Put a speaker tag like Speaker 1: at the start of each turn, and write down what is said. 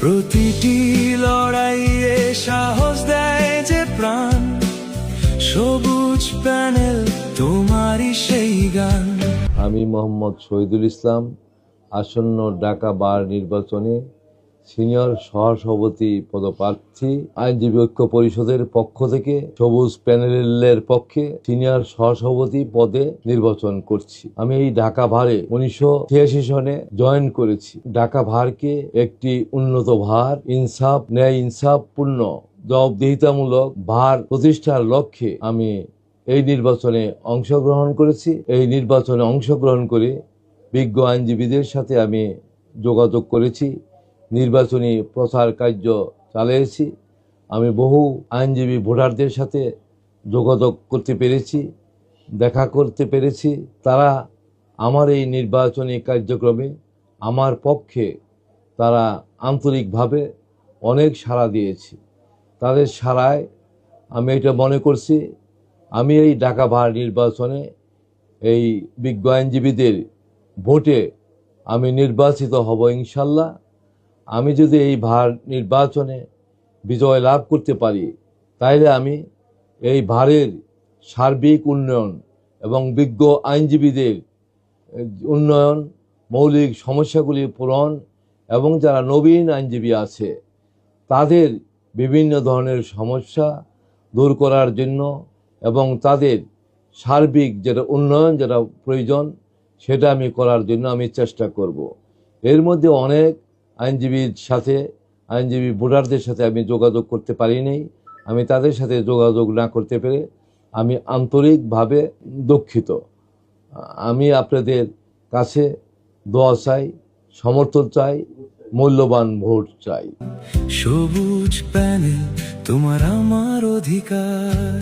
Speaker 1: প্রতিটি লড়াইয়ে সাহস দেয় যে প্রাণ, সবুজ প্যানেল তোমারই সেই গান।
Speaker 2: আমি মোহাম্মদ শহীদুল ইসলাম আসন্ন ঢাকা বার নির্বাচনে সিনিয়র সহসভাপতি পদপ্রার্থী। আইনজীবী ঐক্য পরিষদের পক্ষ থেকে সবুজ প্যানেলের পক্ষে সিনিয়র সহসভাপতি পদে নির্বাচন করছি। আমি এই ঢাকা ভারে 1986 সনে জয়েন করেছি। ঢাকা ভারকে একটি উন্নত ভার, ইনসাফ, ন্যায় ইনসাফপূর্ণ, জবাবদিহিতামূলক ভার প্রতিষ্ঠার লক্ষ্যে আমি এই নির্বাচনে অংশগ্রহণ করেছি। এই নির্বাচনে অংশগ্রহণ করে বিজ্ঞ আইনজীবীদের সাথে আমি যোগাযোগ করেছি, নির্বাচনী প্রচার কার্য চালিয়েছি। আমি বহু আইনজীবী ভোটারদের সাথে যোগাযোগ করতে পেরেছি, দেখা করতে পেরেছি। তারা আমার এই নির্বাচনী কার্যক্রমে আমার পক্ষে তারা আন্তরিকভাবে অনেক সাড়া দিয়েছে। তাদের সাড়ায় আমি এটা মনে করছি আমি এই ঢাকা বার নির্বাচনে এই বিজ্ঞ আইনজীবীদের ভোটে আমি নির্বাচিত হব ইনশাল্লাহ। আমি যদি এই ভার নির্বাচনে বিজয় লাভ করতে পারি, তাইলে আমি এই ভারের সার্বিক উন্নয়ন এবং বিজ্ঞ আইনজীবীদের উন্নয়ন, মৌলিক সমস্যাগুলি পূরণ এবং যারা নবীন আইনজীবী আছে তাদের বিভিন্ন ধরনের সমস্যা দূর করার জন্য এবং তাদের সার্বিক যেটা উন্নয়ন যেটা প্রয়োজন সেটা আমি করার জন্য আমি চেষ্টা করব। এর মধ্যে অনেক আইনজীবী ভোটারদের সাথে আমি যোগাযোগ করতে পারিনি। আমি তাদের সাথে যোগাযোগ না করতে পেরে আমি আন্তরিকভাবে দুঃখিত। আমি আপনাদের কাছে দোয়া চাই, সমর্থন চাই, মূল্যবান ভোট চাই।
Speaker 1: সবুজ প্যানেল তোমার আমার অধিকার।